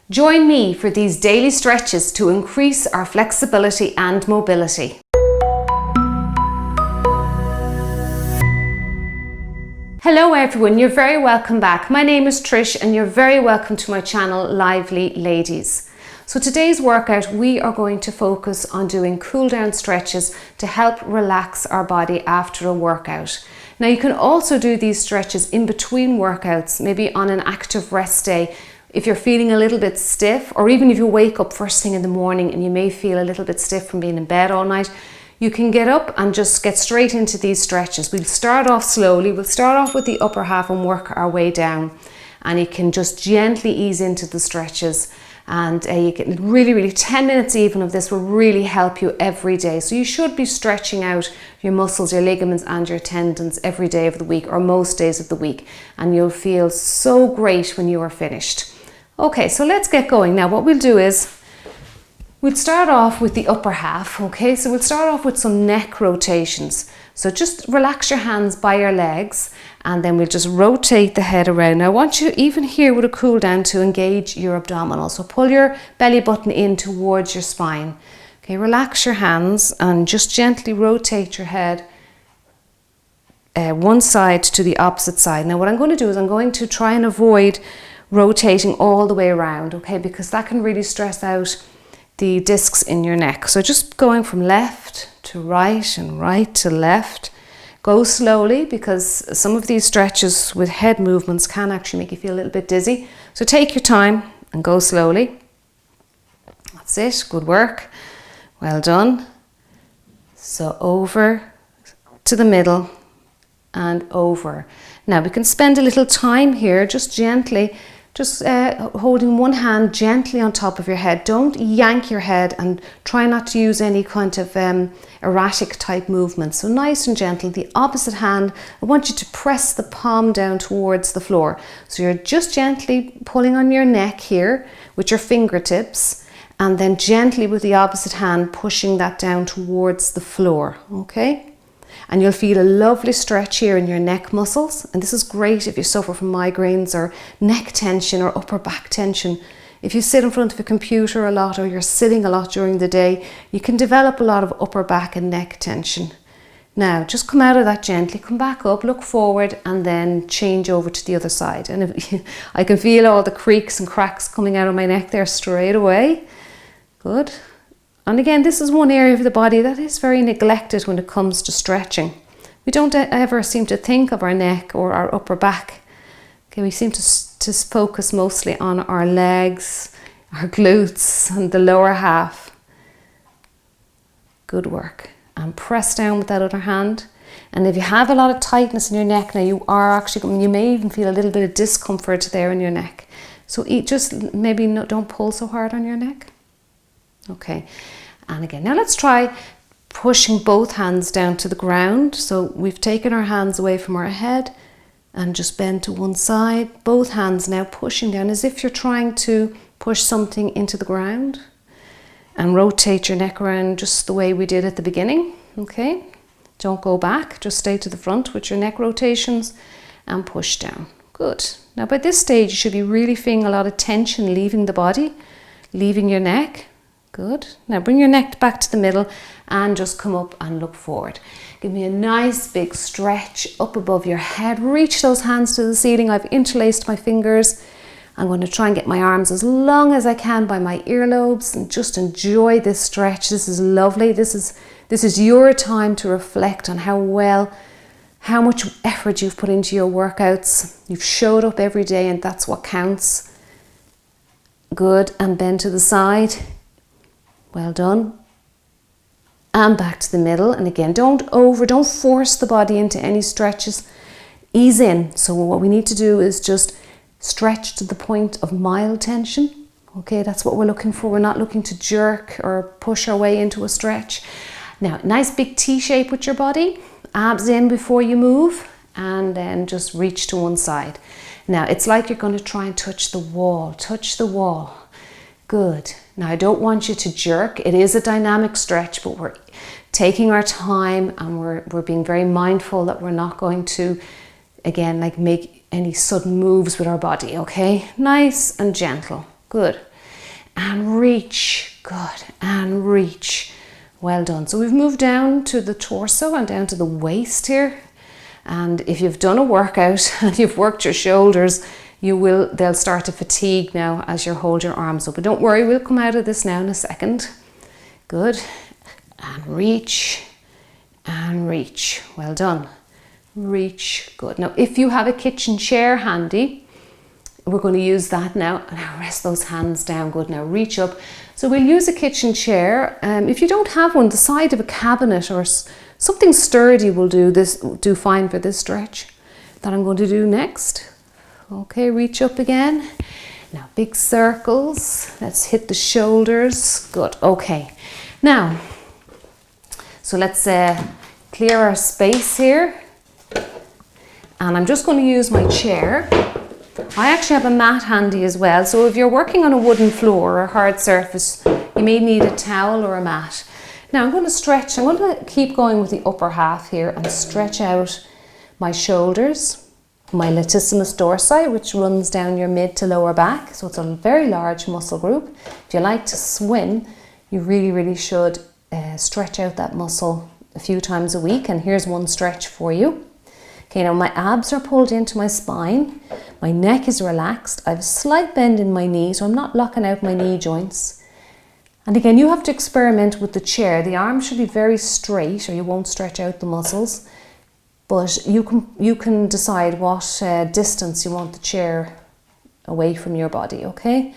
Join me for these daily stretches to increase our flexibility and mobility. Hello everyone, you're very welcome back. My name is Trish and you're very welcome to my channel, Lively Ladies. So today's workout, we are going to focus on doing cool down stretches to help relax our body after a workout. Now you can also do these stretches in between workouts, maybe on an active rest day. If you're feeling a little bit stiff, or even if you wake up first thing in the morning and you may feel a little bit stiff from being in bed all night, you can get up and just get straight into these stretches. We'll start off slowly. We'll start off with the upper half and work our way down. And you can just gently ease into the stretches. And you can really 10 minutes even of this will really help you every day. So you should be stretching out your muscles, your ligaments and your tendons every day of the week, or most days of the week. And you'll feel so great when you are finished. Okay, so let's get going. Now what we'll do is, we'll start off with the upper half, okay? So we'll start off with some neck rotations. So just relax your hands by your legs and then we'll just rotate the head around. Now I want you, even here with a cool down, to engage your abdominals. So pull your belly button in towards your spine. Okay, relax your hands and just gently rotate your head one side to the opposite side. Now what I'm going to do is I'm going to try and avoid rotating all the way around, okay? Because that can really stress out the discs in your neck. So just going from left to right and right to left. Go slowly, because some of these stretches with head movements can actually make you feel a little bit dizzy. So take your time and go slowly. That's it, good work. Well done. So over to the middle and over. Now we can spend a little time here just gently, holding one hand gently on top of your head. Don't yank your head and try not to use any kind of erratic type movement. So nice and gentle. The opposite hand, I want you to press the palm down towards the floor. So you're just gently pulling on your neck here with your fingertips, and then gently with the opposite hand pushing that down towards the floor, okay? And you'll feel a lovely stretch here in your neck muscles. And this is great if you suffer from migraines or neck tension or upper back tension. If you sit in front of a computer a lot, or you're sitting a lot during the day, you can develop a lot of upper back and neck tension. Now, just come out of that gently, come back up, look forward, and then change over to the other side. And I can feel all the creaks and cracks coming out of my neck there straight away. Good. And again, this is one area of the body that is very neglected when it comes to stretching. We don't ever seem to think of our neck or our upper back. Okay, we seem to focus mostly on our legs, our glutes and the lower half. Good work. And press down with that other hand. And if you have a lot of tightness in your neck now, you may even feel a little bit of discomfort there in your neck. So just maybe don't pull so hard on your neck. Okay, and again, now let's try pushing both hands down to the ground. So we've taken our hands away from our head and just bend to one side. Both hands now pushing down as if you're trying to push something into the ground. And rotate your neck around just the way we did at the beginning, okay? Don't go back, just stay to the front with your neck rotations and push down. Good. Now by this stage, you should be really feeling a lot of tension leaving the body, leaving your neck. Good. Now bring your neck back to the middle and just come up and look forward. Give me a nice big stretch up above your head. Reach those hands to the ceiling. I've interlaced my fingers. I'm going to try and get my arms as long as I can by my earlobes and just enjoy this stretch. This is lovely. This is your time to reflect on how much effort you've put into your workouts. You've showed up every day and that's what counts. Good. And bend to the side. Well done. And back to the middle. And again, don't force the body into any stretches. Ease in. So what we need to do is just stretch to the point of mild tension. Okay, that's what we're looking for. We're not looking to jerk or push our way into a stretch. Now, nice big T shape with your body. Abs in before you move. And then just reach to one side. Now, it's like you're going to try and touch the wall. Touch the wall. Good. Now I don't want you to jerk. It is a dynamic stretch, but we're taking our time and we're being very mindful that we're not going to, again, like make any sudden moves with our body, okay? Nice and gentle. Good. And reach. Good. And reach. Well done. So we've moved down to the torso and down to the waist here. And if you've done a workout and you've worked your shoulders, they'll start to fatigue now as you hold your arms up. But don't worry, we'll come out of this now in a second. Good. And reach. And reach. Well done. Reach. Good. Now, if you have a kitchen chair handy, we're going to use that now. Now rest those hands down. Good. Now reach up. So we'll use a kitchen chair. If you don't have one, the side of a cabinet or something sturdy will do fine for this stretch that I'm going to do next. Okay, reach up again. Now big circles. Let's hit the shoulders. Good. Okay. Now, so let's clear our space here. And I'm just going to use my chair. I actually have a mat handy as well. So if you're working on a wooden floor or a hard surface, you may need a towel or a mat. Now I'm going to stretch. I'm going to keep going with the upper half here and stretch out my shoulders, my latissimus dorsi, which runs down your mid to lower back. So it's a very large muscle group. If you like to swim, you really, really should stretch out that muscle a few times a week. And here's one stretch for you. Okay, now my abs are pulled into my spine. My neck is relaxed. I have a slight bend in my knee, so I'm not locking out my knee joints. And again, you have to experiment with the chair. The arms should be very straight or you won't stretch out the muscles. But you can decide what distance you want the chair away from your body, okay?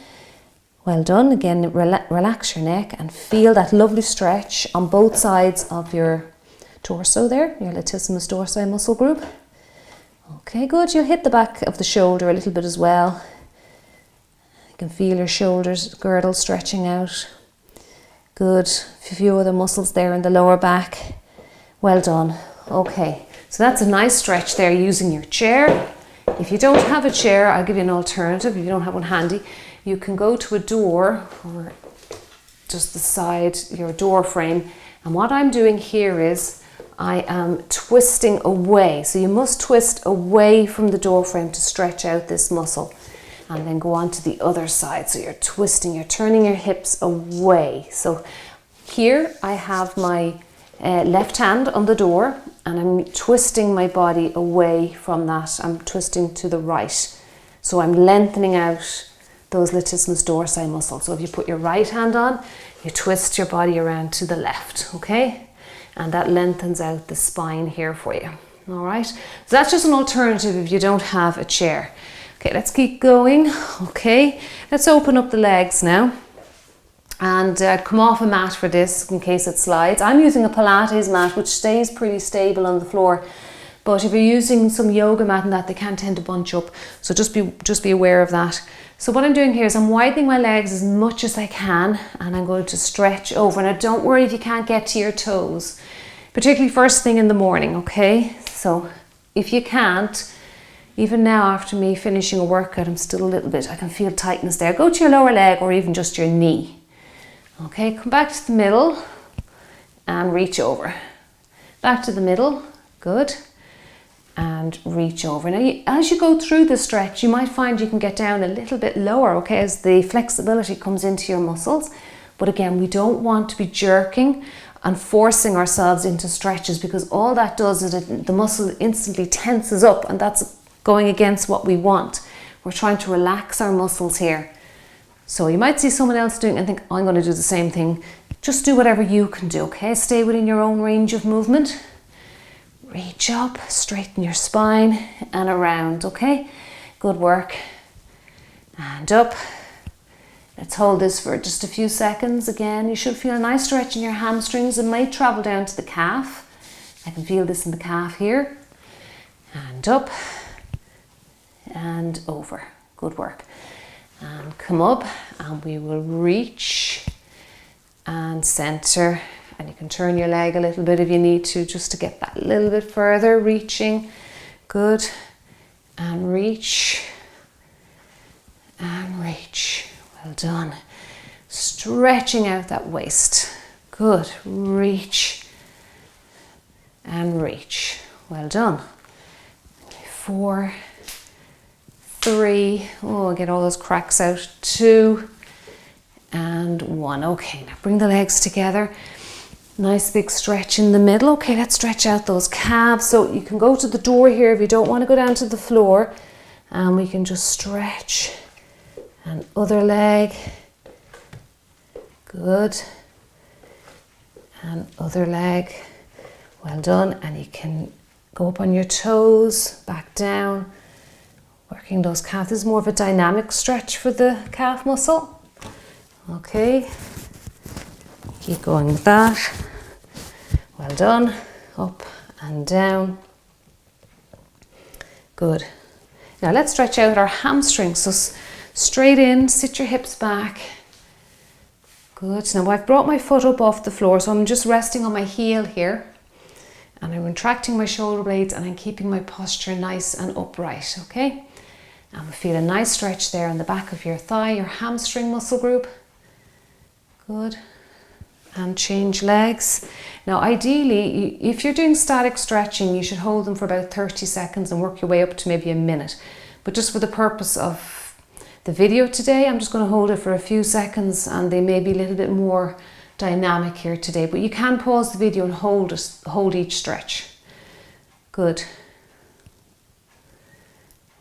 Well done. Again, relax your neck and feel that lovely stretch on both sides of your torso there, your latissimus dorsi muscle group. Okay, good. You'll hit the back of the shoulder a little bit as well. You can feel your shoulders, girdle stretching out. Good. A few other muscles there in the lower back. Well done. Okay, so that's a nice stretch there using your chair. If you don't have a chair, I'll give you an alternative. If you don't have one handy, you can go to a door or just the side, your door frame. And what I'm doing here is I am twisting away. So you must twist away from the door frame to stretch out this muscle. And then go on to the other side. So you're twisting, you're turning your hips away. So here I have my left hand on the door and I'm twisting my body away from that. I'm twisting to the right. So I'm lengthening out those latissimus dorsi muscles. So if you put your right hand on, you twist your body around to the left, okay? And that lengthens out the spine here for you, all right? So that's just an alternative if you don't have a chair. Okay, let's keep going, okay? Let's open up the legs now. And come off a mat for this in case it slides. I'm using a Pilates mat which stays pretty stable on the floor. But if you're using some yoga mat and that, they can tend to bunch up. So just be aware of that. So what I'm doing here is I'm widening my legs as much as I can and I'm going to stretch over. Now don't worry if you can't get to your toes, particularly first thing in the morning, okay? So if you can't, even now after me finishing a workout, I'm still a little bit, I can feel tightness there. Go to your lower leg or even just your knee. Okay, come back to the middle and reach over. Back to the middle, good. And reach over. Now, as you go through the stretch, you might find you can get down a little bit lower, okay, as the flexibility comes into your muscles. But again, we don't want to be jerking and forcing ourselves into stretches because all that does is the muscle instantly tenses up and that's going against what we want. We're trying to relax our muscles here. So you might see someone else doing it and think, oh, I'm going to do the same thing. Just do whatever you can do, okay? Stay within your own range of movement. Reach up, straighten your spine and around, okay? Good work. And up. Let's hold this for just a few seconds. Again, you should feel a nice stretch in your hamstrings. It might travel down to the calf. I can feel this in the calf here. And up and over. Good work. And come up and we will reach and center. And you can turn your leg a little bit if you need to, just to get that a little bit further, reaching. Good. And reach. And reach. Well done. Stretching out that waist. Good. Reach. And reach. Well done. 4, 3, oh, get all those cracks out, 2 and 1. Okay, now bring the legs together. Nice big stretch in the middle. Okay, let's stretch out those calves. So you can go to the door here if you don't want to go down to the floor, and we can just stretch. And other leg. Good. And other leg. Well done. And you can go up on your toes, back down, working those calves. This is more of a dynamic stretch for the calf muscle. Okay. Keep going with that. Well done. Up and down. Good. Now let's stretch out our hamstrings. So straight in, sit your hips back. Good. Now I've brought my foot up off the floor, so I'm just resting on my heel here. And I'm retracting my shoulder blades and I'm keeping my posture nice and upright, okay? And we feel a nice stretch there in the back of your thigh, your hamstring muscle group. Good. And change legs. Now ideally, if you're doing static stretching, you should hold them for about 30 seconds and work your way up to maybe a minute. But just for the purpose of the video today, I'm just going to hold it for a few seconds, and they may be a little bit more dynamic here today. But you can pause the video and hold each stretch. Good.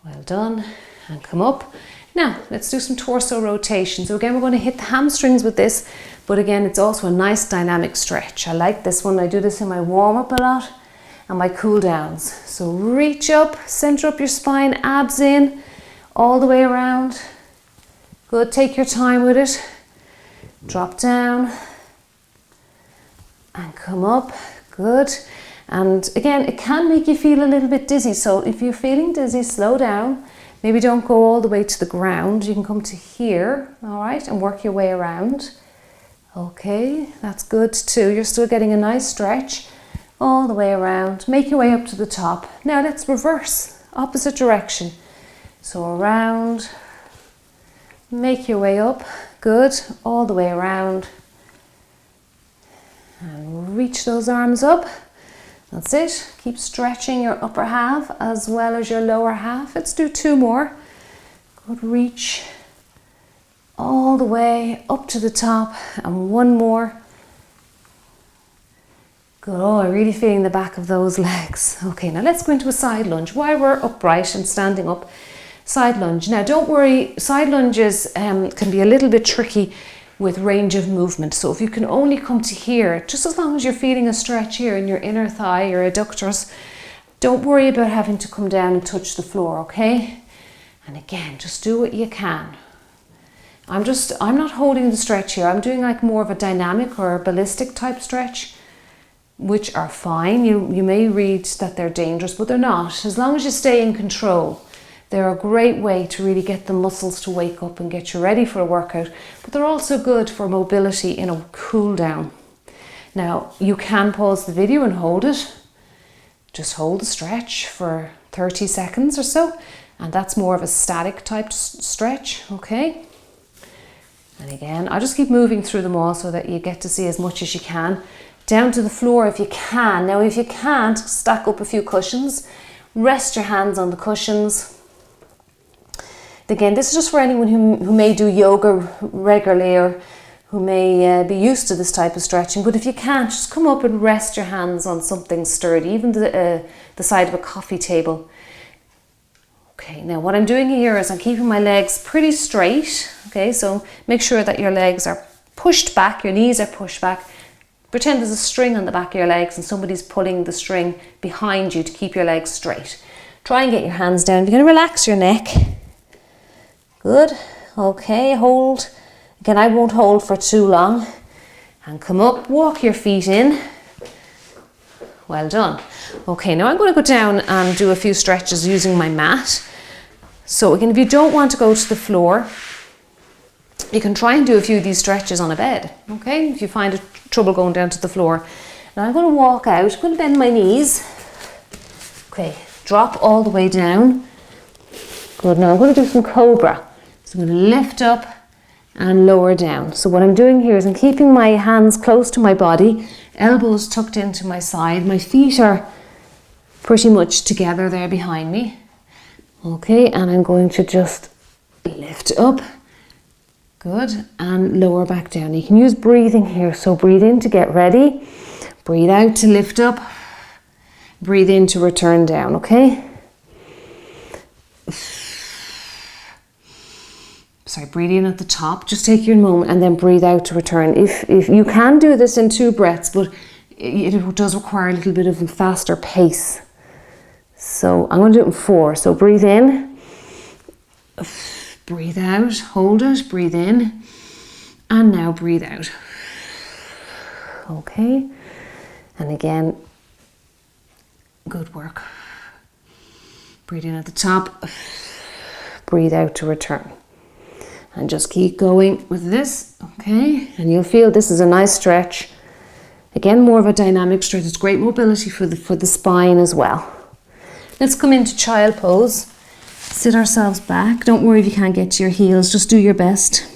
Well done. And come up. Now, let's do some torso rotation. So again, we're going to hit the hamstrings with this, but again, it's also a nice dynamic stretch. I like this one. I do this in my warm-up a lot and my cool downs. So reach up, center up your spine, abs in, all the way around. Good, take your time with it. Drop down and come up. Good. And again, it can make you feel a little bit dizzy. So if you're feeling dizzy, slow down. Maybe don't go all the way to the ground. You can come to here, all right, and work your way around. Okay, that's good too. You're still getting a nice stretch all the way around. Make your way up to the top. Now let's reverse, opposite direction. So around, make your way up. Good, all the way around. And reach those arms up. That's it. Keep stretching your upper half as well as your lower half. Let's do 2 more. Good, reach all the way up to the top, and 1 more. Good. Oh, I'm really feeling the back of those legs. Okay, now let's go into a side lunge. While we're upright and standing up, side lunge. Now don't worry, side lunges can be a little bit tricky with range of movement. So if you can only come to here, just as long as you're feeling a stretch here in your inner thigh, your adductors, don't worry about having to come down and touch the floor, okay? And again, just do what you can. I'm not holding the stretch here. I'm doing like more of a dynamic or a ballistic type stretch, which are fine. You may read that they're dangerous, but they're not. As long as you stay in control. They're a great way to really get the muscles to wake up and get you ready for a workout, but they're also good for mobility in a cool down. Now, you can pause the video and hold it. Just hold the stretch for 30 seconds or so, and that's more of a static type stretch, okay? And again, I'll just keep moving through them all so that you get to see as much as you can. Down to the floor if you can. Now, if you can't, stack up a few cushions. Rest your hands on the cushions. Again, this is just for anyone who may do yoga regularly or who may be used to this type of stretching. But if you can't, just come up and rest your hands on something sturdy, even the side of a coffee table. Okay, now what I'm doing here is I'm keeping my legs pretty straight. Okay, so make sure that your legs are pushed back, your knees are pushed back. Pretend there's a string on the back of your legs and somebody's pulling the string behind you to keep your legs straight. Try and get your hands down. You're going to relax your neck. Good. Okay, hold. Again, I won't hold for too long. And come up, walk your feet in. Well done. Okay, now I'm going to go down and do a few stretches using my mat. So again, if you don't want to go to the floor, you can try and do a few of these stretches on a bed. Okay, if you find trouble going down to the floor. Now I'm going to walk out. I'm going to bend my knees. Okay, drop all the way down. Good. Now I'm going to do some cobra. So I'm going to lift up and lower down. So what I'm doing here is I'm keeping my hands close to my body, elbows tucked into my side. My feet are pretty much together there behind me. Okay, and I'm going to just lift up. Good, and lower back down. You can use breathing here, so breathe in to get ready. Breathe out to lift up. Breathe in to return down, okay? Sorry, breathe in at the top. Just take your moment and then breathe out to return. If you can do this in 2 breaths, but it does require a little bit of a faster pace. So I'm going to do it in 4. So breathe in, breathe out, hold it, breathe in, and now breathe out. Okay, and again, good work. Breathe in at the top, breathe out to return. And just keep going with this, okay? And you'll feel this is a nice stretch. Again, more of a dynamic stretch. It's great mobility for the spine as well. Let's come into child pose. Sit ourselves back. Don't worry if you can't get to your heels. Just do your best.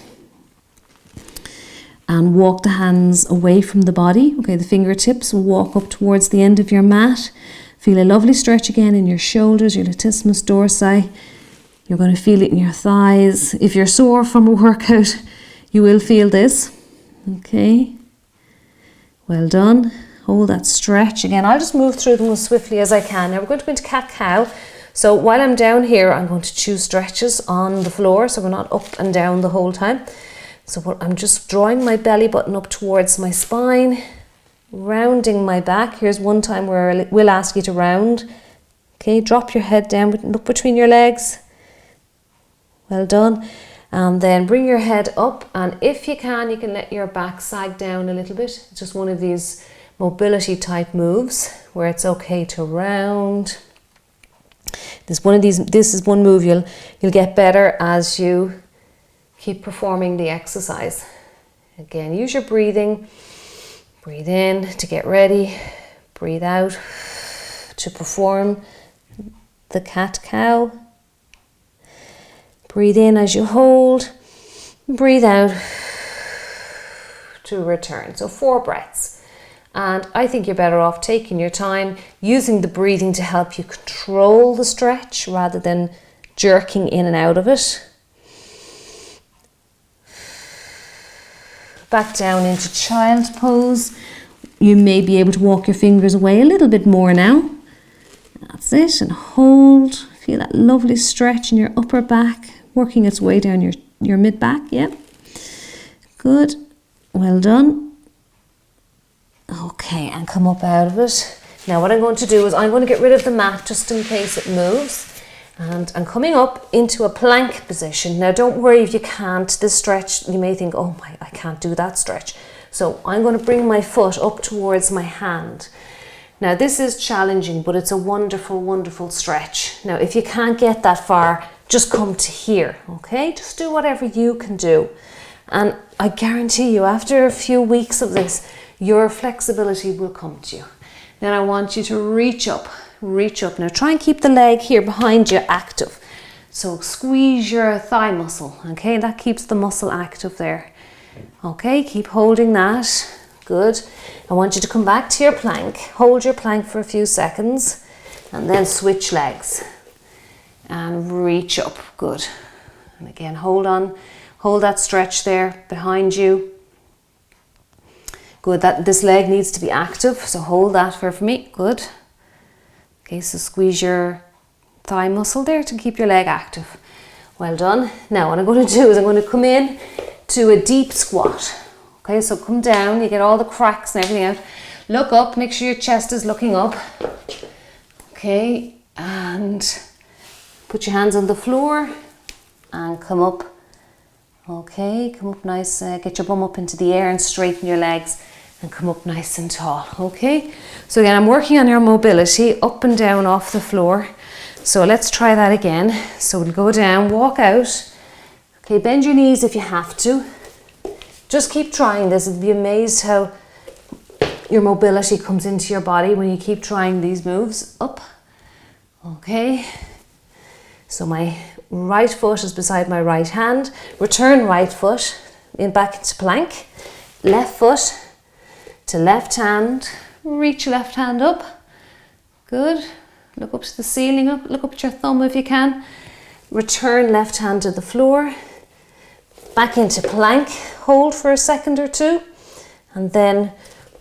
And walk the hands away from the body. Okay, the fingertips will walk up towards the end of your mat. Feel a lovely stretch again in your shoulders, your latissimus dorsi. You're going to feel it in your thighs. If you're sore from a workout, you will feel this. Okay. Well done. Hold that stretch. Again, I'll just move through them as swiftly as I can. Now we're going to go into cat-cow. So while I'm down here, I'm going to choose stretches on the floor so we're not up and down the whole time. So I'm just drawing my belly button up towards my spine, rounding my back. Here's one time where we'll ask you to round. Okay, drop your head down, look between your legs. Well done. And then bring your head up, and if you can let your back sag down a little bit. It's just one of these mobility type moves where it's okay to round. This is one move you'll get better as you keep performing the exercise. Again, use your breathing. Breathe in to get ready. Breathe out to perform the cat-cow. Breathe in as you hold. Breathe out to return. So 4 breaths. And I think you're better off taking your time, using the breathing to help you control the stretch rather than jerking in and out of it. Back down into child pose. You may be able to walk your fingers away a little bit more now. That's it, and hold. Feel that lovely stretch in your upper back, working its way down your mid-back, yeah. Good, well done. Okay, and come up out of it. Now what I'm going to do is I'm going to get rid of the mat just in case it moves. And I'm coming up into a plank position. Now don't worry if you can't. This stretch, you may think, oh my, I can't do that stretch. So I'm going to bring my foot up towards my hand. Now this is challenging, but it's a wonderful, wonderful stretch. Now if you can't get that far, just come to here, okay? Just do whatever you can do. And I guarantee you, after a few weeks of this, your flexibility will come to you. Then I want you to reach up. Now try and keep the leg here behind you active. So squeeze your thigh muscle, okay? That keeps the muscle active there. Okay, keep holding that. Good. I want you to come back to your plank. Hold your plank for a few seconds and then switch legs and reach up. Good. And again, hold on. Hold that stretch there behind you. Good. This leg needs to be active, so hold that for me. Good. Okay, so squeeze your thigh muscle there to keep your leg active. Well done. Now what I'm going to do is I'm going to come in to a deep squat. Okay, so come down, you get all the cracks and everything out. Look up, make sure your chest is looking up. Okay, and put your hands on the floor and come up. Okay, come up nice, get your bum up into the air and straighten your legs and come up nice and tall. Okay, so again, I'm working on your mobility up and down off the floor. So let's try that again. So we'll go down, walk out. Okay, bend your knees if you have to. Just keep trying this. You'll be amazed how your mobility comes into your body when you keep trying these moves. Up. Okay. So my right foot is beside my right hand. Return right foot back into plank. Left foot to left hand. Reach left hand up. Good. Look up to the ceiling, look up at your thumb if you can. Return left hand to the floor. Back into plank. Hold for a second or two. And then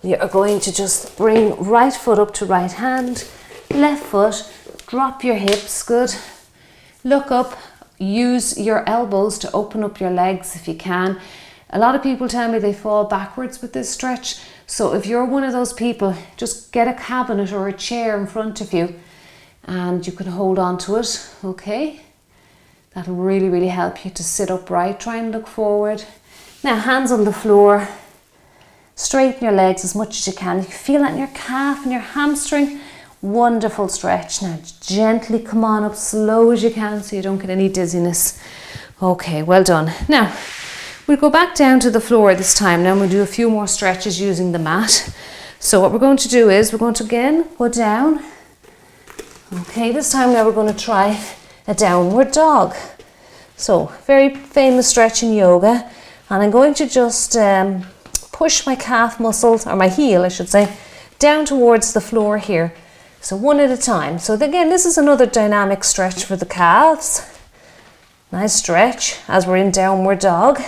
we are going to just bring right foot up to right hand. Left foot. Drop your hips. Good. Look up. Use your elbows to open up your legs if you can. A lot of people tell me they fall backwards with this stretch. So if you're one of those people, just get a cabinet or a chair in front of you and you can hold on to it, okay? That'll really, really help you to sit upright. Try and look forward. Now, hands on the floor. Straighten your legs as much as you can. You can feel that in your calf and your hamstring. Wonderful stretch. Now, gently come on up, slow as you can so you don't get any dizziness. Okay, well done. Now, we'll go back down to the floor this time. Now we'll do a few more stretches using the mat. So what we're going to do is we're going to again go down. Okay, this time now we're going to try a downward dog. So very famous stretch in yoga. And I'm going to just push my calf muscles, or my heel I should say, down towards the floor here. So one at a time. So again, this is another dynamic stretch for the calves. Nice stretch as we're in downward dog.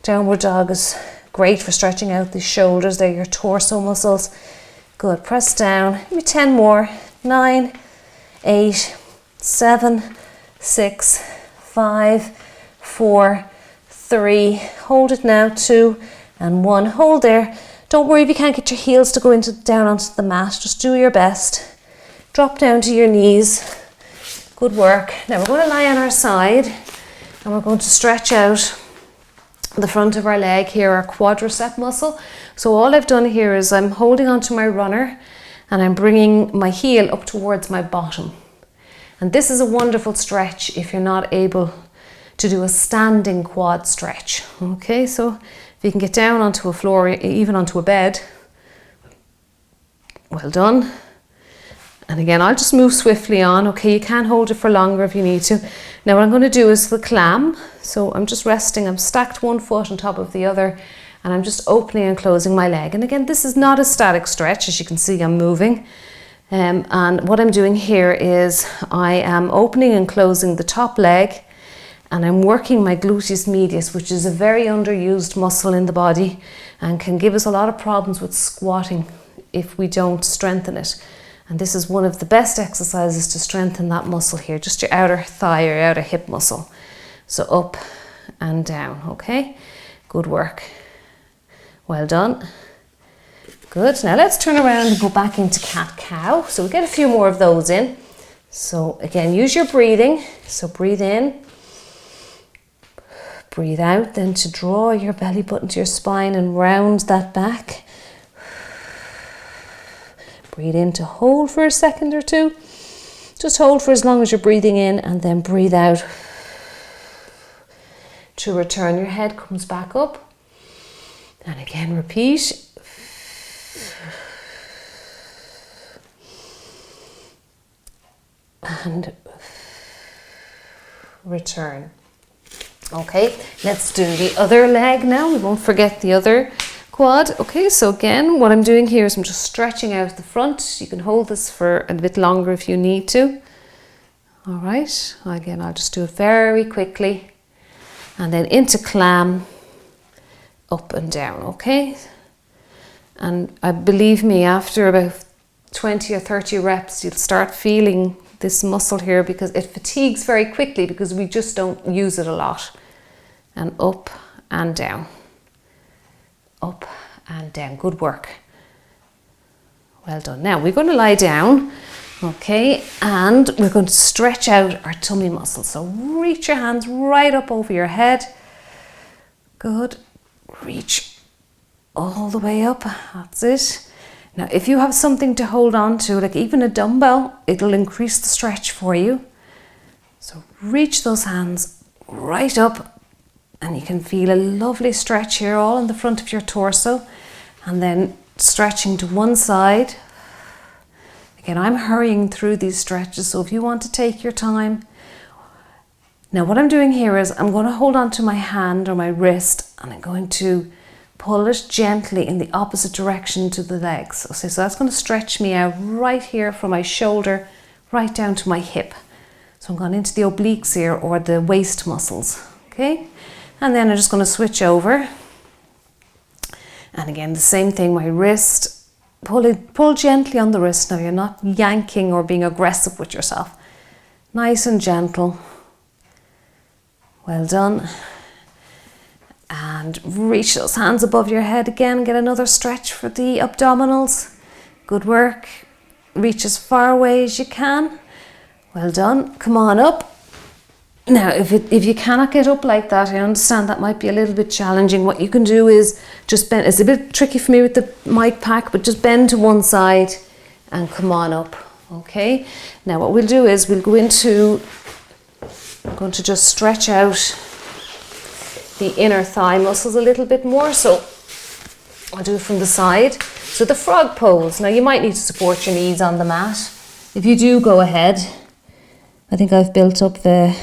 Downward dog is great for stretching out the shoulders. They're your torso muscles. Good. Press down. Maybe 10 more. 9, 8, 7, 6, 5, 4, 3. Hold it now. 2 and 1. Hold there. Don't worry if you can't get your heels to go down onto the mat. Just do your best. Drop down to your knees. Good work. Now we're going to lie on our side and we're going to stretch out the front of our leg here, our quadricep muscle. So all I've done here is I'm holding onto my runner and I'm bringing my heel up towards my bottom. And this is a wonderful stretch if you're not able to do a standing quad stretch. Okay, so if you can get down onto a floor, even onto a bed, well done. And again, I'll just move swiftly on. Okay, you can hold it for longer if you need to. Now what I'm going to do is the clam. So I'm just resting, I'm stacked one foot on top of the other and I'm just opening and closing my leg. And again, this is not a static stretch. As you can see, I'm moving. And what I'm doing here is I am opening and closing the top leg and I'm working my gluteus medius, which is a very underused muscle in the body and can give us a lot of problems with squatting if we don't strengthen it. And this is one of the best exercises to strengthen that muscle here, just your outer thigh or outer hip muscle. So up and down, okay? Good work. Well done. Good. Now let's turn around and go back into cat-cow. So we'll get a few more of those in. So again, use your breathing. So breathe in. Breathe out, then to draw your belly button to your spine and round that back. Breathe in to hold for a second or two. Just hold for as long as you're breathing in and then breathe out. To return, your head comes back up. And again, repeat. And return. Okay, let's do the other leg now. We won't forget the other quad. Okay, so again, what I'm doing here is I'm just stretching out the front. You can hold this for a bit longer if you need to. All right, again, I'll just do it very quickly. And then into clam, up and down, okay? And believe me, after about 20 or 30 reps, you'll start feeling this muscle here because it fatigues very quickly because we just don't use it a lot. And up and down. Up and down. Good work. Well done. Now we're going to lie down, okay, and we're going to stretch out our tummy muscles. So reach your hands right up over your head. Good. Reach all the way up. That's it. Now if you have something to hold on to, like even a dumbbell, it'll increase the stretch for you. So reach those hands right up. And you can feel a lovely stretch here all in the front of your torso. And then stretching to one side. Again, I'm hurrying through these stretches, so if you want to take your time. Now what I'm doing here is I'm going to hold on to my hand or my wrist and I'm going to pull it gently in the opposite direction to the legs. Okay, so that's going to stretch me out right here from my shoulder right down to my hip. So I'm going into the obliques here, or the waist muscles, okay? And then I'm just going to switch over. And again, the same thing, my wrist, pull gently on the wrist now. You're not yanking or being aggressive with yourself. Nice and gentle. Well done. And reach those hands above your head again. Get another stretch for the abdominals. Good work. Reach as far away as you can. Well done. Come on up. Now, if you cannot get up like that, I understand that might be a little bit challenging. What you can do is just bend. It's a bit tricky for me with the mic pack, but just bend to one side and come on up. Okay. Now, what we'll do is we'll go into. I'm going to just stretch out the inner thigh muscles a little bit more. So I'll do it from the side. So the frog pose. Now, you might need to support your knees on the mat. If you do, go ahead. I think I've built up the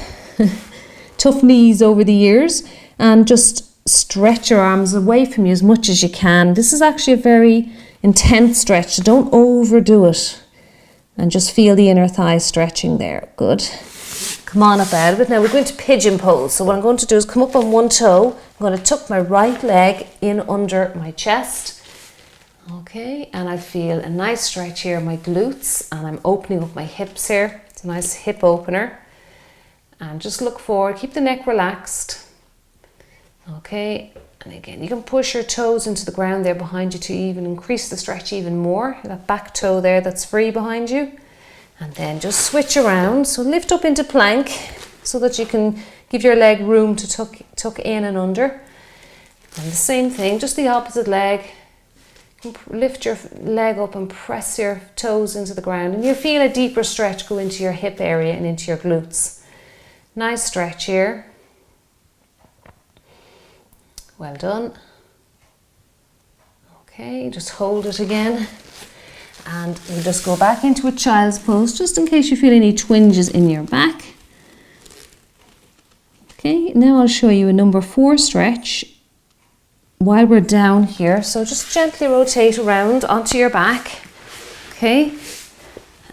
tough knees over the years, and just stretch your arms away from you as much as you can. This is actually a very intense stretch, so don't overdo it, and just feel the inner thigh stretching there. Good. Come on up out of it. Now we're going to pigeon pose. So what I'm going to do is come up on one toe. I'm going to tuck my right leg in under my chest. Okay, and I feel a nice stretch here in my glutes, and I'm opening up my hips here. It's a nice hip opener. And just look forward, keep the neck relaxed. Okay, and again, you can push your toes into the ground there behind you to even increase the stretch even more. That back toe there that's free behind you. And then just switch around. So lift up into plank so that you can give your leg room to tuck in and under. And the same thing, just the opposite leg. Lift your leg up and press your toes into the ground, and you'll feel a deeper stretch go into your hip area and into your glutes. Nice stretch here. Well done. Okay, just hold it again. And we'll just go back into a child's pose, just in case you feel any twinges in your back. Okay, now I'll show you a number 4 stretch while we're down here. So just gently rotate around onto your back. Okay,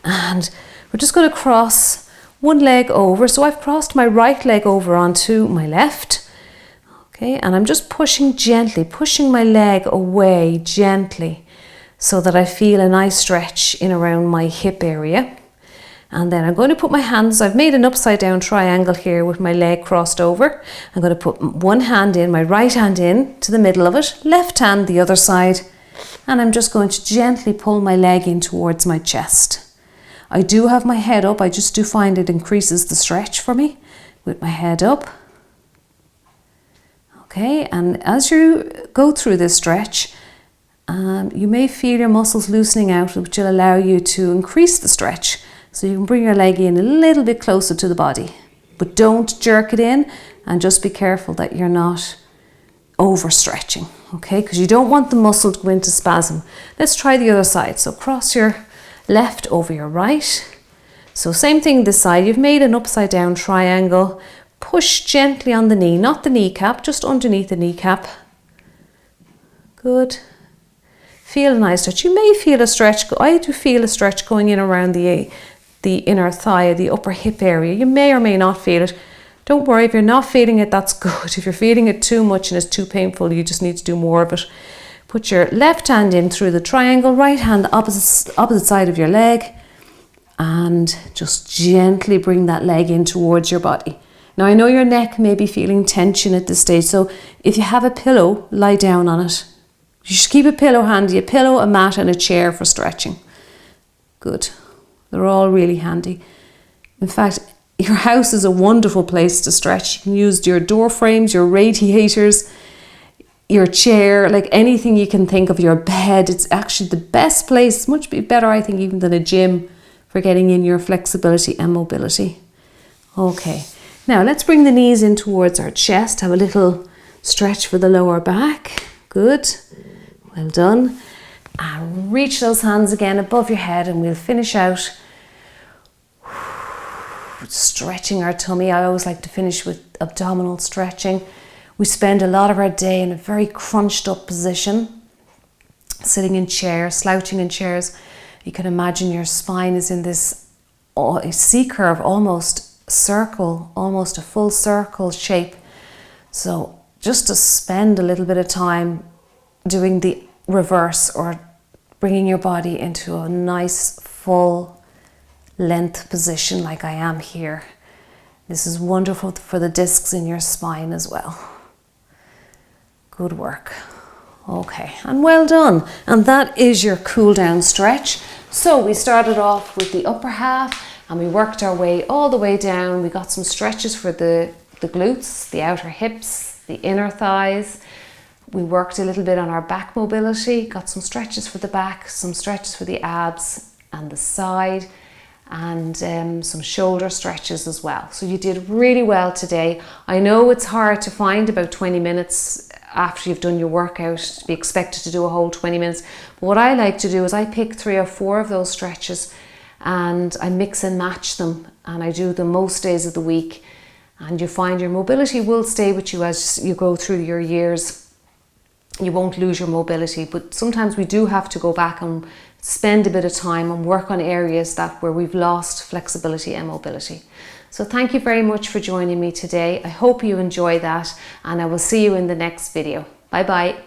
and we're just going to cross one leg over. So I've crossed my right leg over onto my left. Okay, and I'm just pushing gently, pushing my leg away gently, so that I feel a nice stretch in around my hip area. And then I'm going to put my hands, I've made an upside down triangle here with my leg crossed over. I'm going to put one hand in, my right hand in to the middle of it, left hand the other side, and I'm just going to gently pull my leg in towards my chest. I do have my head up, I just do find it increases the stretch for me with my head up. Okay, and as you go through this stretch, you may feel your muscles loosening out, which will allow you to increase the stretch. So you can bring your leg in a little bit closer to the body, but don't jerk it in, and just be careful that you're not overstretching, okay? Because you don't want the muscle to go into spasm. Let's try the other side. So cross your left over your right. So same thing this side. You've made an upside down triangle. Push gently on the knee, not the kneecap, just underneath the kneecap. Good. Feel a nice stretch. You may feel a stretch. I do feel a stretch going in around the inner thigh, the upper hip area. You may or may not feel it. Don't worry, if you're not feeling it, that's good. If you're feeling it too much and it's too painful, you just need to do more of it. Put your left hand in through the triangle, right hand the opposite side of your leg, and just gently bring that leg in towards your body. Now I know your neck may be feeling tension at this stage, so if you have a pillow, lie down on it. You should keep a pillow handy, a pillow, a mat and a chair for stretching. Good. They're all really handy. In fact, your house is a wonderful place to stretch. You can use your door frames, your radiators, your chair, like anything you can think of, your bed. It's actually the best place, much better I think even than a gym, for getting in your flexibility and mobility. Okay, now let's bring the knees in towards our chest, have a little stretch for the lower back. Good. Well done. And reach those hands again above your head, and we'll finish out stretching our tummy. I always like to finish with abdominal stretching. We spend a lot of our day in a very crunched up position, sitting in chairs, slouching in chairs. You can imagine your spine is in this a C curve, almost circle, almost a full circle shape. So just to spend a little bit of time doing the reverse, or bringing your body into a nice full length position like I am here. This is wonderful for the discs in your spine as well. Good work. Okay, and well done. And that is your cool down stretch. So we started off with the upper half and we worked our way all the way down. We got some stretches for the glutes, the outer hips, the inner thighs. We worked a little bit on our back mobility, got some stretches for the back, some stretches for the abs and the side, and some shoulder stretches as well. So you did really well today. I know it's hard to find about 20 minutes after you've done your workout to be expected to do a whole 20 minutes. But what I like to do is I pick 3 or 4 of those stretches and I mix and match them, and I do them most days of the week, and you find your mobility will stay with you as you go through your years. You won't lose your mobility, but sometimes we do have to go back and spend a bit of time and work on areas where we've lost flexibility and mobility. So thank you very much for joining me today. I hope you enjoy that, and I will see you in the next video. Bye bye.